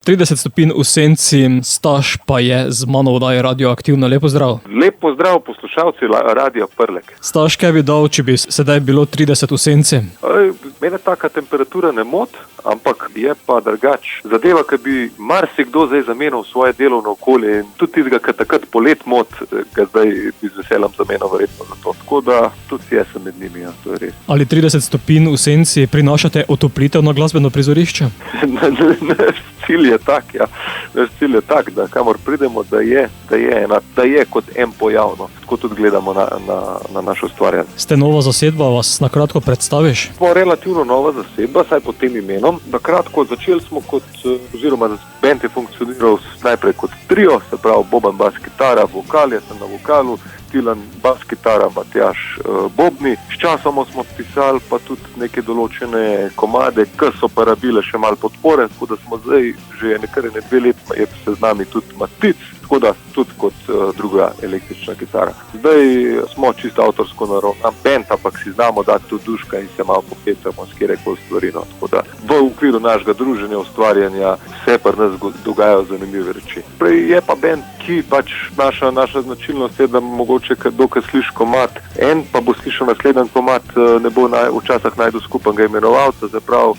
30 stopinj v senci, Staš pa je z mano v oddaji Radioaktivno. Lepo zdrav. Lep pozdrav poslušalci Radia Prlek. Staš, kaj bi dal, če bi sedaj bilo 30 v senci? Mene taka temperatura ne mot, ampak je pa drugač. Zadeva, ki bi marsikdo zdaj zamenil svoje delovno okolje in tudi tistega, ki takrat polet mot, ga zdaj bi z veseljem zamenil verjetno za to. Tako da tudi jaz sem med njimi, ja, to je res. Ali 30 stopinj v senci prinašate otoplitev na glasbeno prizorišče? Cilj je tak, ja. Naš cilj je tak, da kamor pridemo, da je kot en pojav, no. Tako tudi gledamo na našo ustvarjanje. Ste nova zasedba, vas na kratko predstaviš? Smo relativno nova zasedba, saj pod tem imenom. Na kratko začeli smo oziroma band je funkcioniral najprej kot trio, se pravi Boban, bas, kitara, vokal, jaz sem na vokalu, Tilan, bas, kitara, Matjaž, bobni. Sčasoma smo pisali pa tudi neke določene komade, ki so pa rabile še malo podpore, tako da smo zdaj že nekaj 2 leti je se z nami tudi Matic, tako da tudi kot druga električna kitara. Zdaj smo čisto avtorsko naravnan band, ampak si znamo dati tudi duška in se malo popecamo s kjerekoli stvari. No. Tako da v okviru našega druženja, ustvarjanja se pri nas dogajajo zanimive reči. Prej je pa band, ki pač naša značilnost je, da mogoče dokaj sliši komad, en pa bo slišal naslednji komad, ne bo včasih najdu skupnega imenovalca, zaprav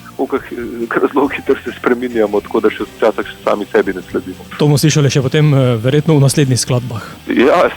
razlogi, ter se spreminjamo, tako da še včasih še sami sebi ne sledimo. To bomo slišali še potem verjetno v naslednjih skladbah. Ja,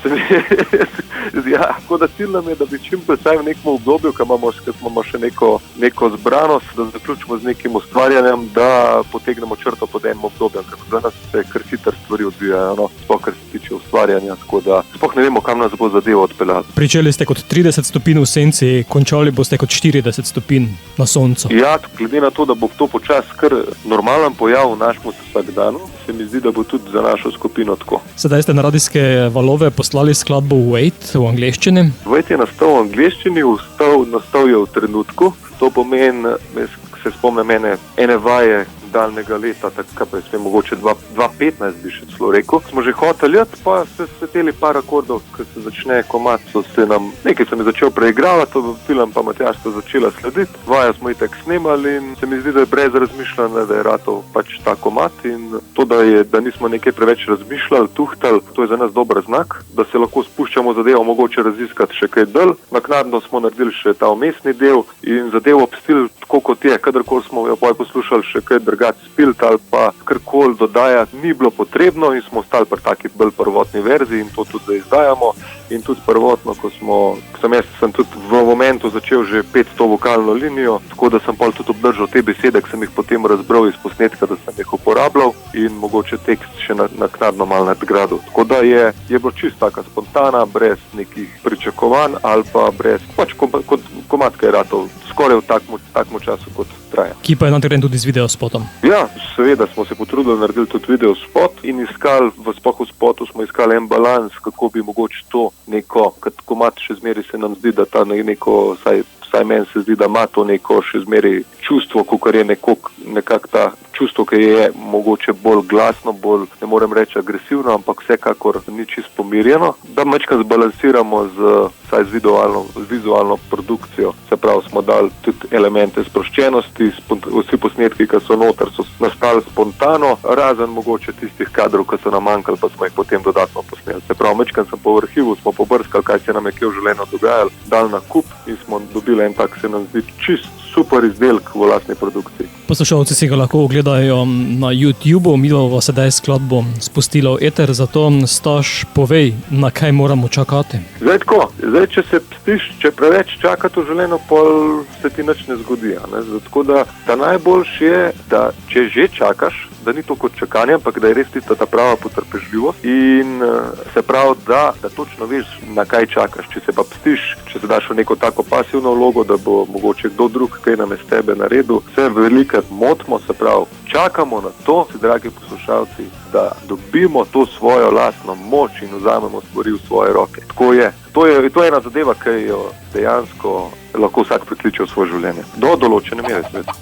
tako da cilj nam je, da bi čim prej v nekem obdobju, ko imamo še neko zbranost, da zaključimo z nekim ustvarjanjem, da potegnemo črto pod enim obdobjem, ker za nas se kar hitro stvari odvijajo, no, sploh kar se tiče ustvarjanja, tako da sploh ne vemo, kam nas bo zadeva odpeljala. Pričeli ste kot 30 stopinj v senci, končali boste kot 40 stopinj na soncu. Ja, glede na to, da bo to počasi kar normalen pojav v našem vsakdanu, se mi zdi, da bo tudi za našo skupino tako. Sedaj ste na radijske valove poslali skladbo Wait v angleščini. Wait je nastal v angleščini, nastal je v trenutku. To pomeni, se spomnim ene vaje daljnega leta, tako pa je mogoče 2015 bi še celo rekel. Smo že hoteli jeti, pa se sveteli par akordov, ko se začne komad, nekaj sem je začel preigravati, Tilan pa Matjaž sta začela slediti. Vajo smo itak snemali in se mi zdi, da je brez razmišljanja, da je ratov pač ta komad in to, da nismo nekaj preveč razmišljali, tuhtali, to je za nas dober znak, da se lahko spuščamo zadevo, mogoče raziskati še kaj dlj. Naknadno smo naredili še ta vmesni del in zadevo obstil tako kot je, kadarkoli smo jo poslušali še kaj spilt ali pa karkoli dodajati, ni bilo potrebno in smo ostali pri taki bolj prvotni verziji in to tudi zdaj izdajamo. In tudi prvotno, sem tudi v momentu začel že 500 vokalno linijo, tako da sem pol tudi obdržal te besede, ki sem jih potem razbral iz posnetka, da sem jih uporabljal in mogoče tekst še naknadno malo nadgradil. Tako da je bilo čisto taka spontana, brez nekih pričakovanj ali pa brez, pač kot komad, ki je ratov skoraj v takmu času, kot traja. Ki pa je natreden tudi z videospotom. Ja, seveda smo se potrudili narediti tudi videospot in iskali, v spotu smo iskali en balans, kako bi mogoče to neko, kot komad še zmeri se nam zdi, da ta neko, vsaj meni se zdi, da ima to neko še zmeri čustvo, kakor je nekako ta čustvo, ki je mogoče bolj glasno, bolj, ne morem reči agresivno, ampak vsekakor ni čisto pomirjeno, da majčkeno zbalansiramo z vizualno produkcijo. Se pravi, smo dali tudi elemente sproščenosti, vsi posnetki, ki so noter, so nastali spontano, razen mogoče tistih kadrov, ki so nam manjkali, pa smo jih potem dodatno posneli. Se pravi, majčkeno sem po arhivu, smo pobrskali, kaj se nam je kje v življenju dogajalo, dali na kup in smo dobili en tak, se nam zdi čist super izdelek v lastni produkciji. Poslušalci si ga lahko ogledajo na YouTubeu, mi bomo sedaj skladbo spustili v eter, zato Staš, povej, na kaj moramo čakati. Zdaj, če se pstiš, če preveč čakati v življenju, pol se ti nič ne zgodi. Tako da najboljše je, da če že čakaš, da ni to kot čakanje, ampak da je res tista ta prava potrpežljivost in se pravi, da točno veš, na kaj čakaš. Če se pa pstiš, če se daš v neko tako pasivno vlogo, da bo mogoče kdo drug kaj namest tebe naredil, se velikrat motimo, se pravi, čakamo na to, dragi poslušalci, da dobimo to svojo lastno moč in vzamemo stvari v svoje roke. Tako je. To je ena zadeva, ki jo dejansko lahko vsak prikliče v svoje življenje. Do določene mere, seveda.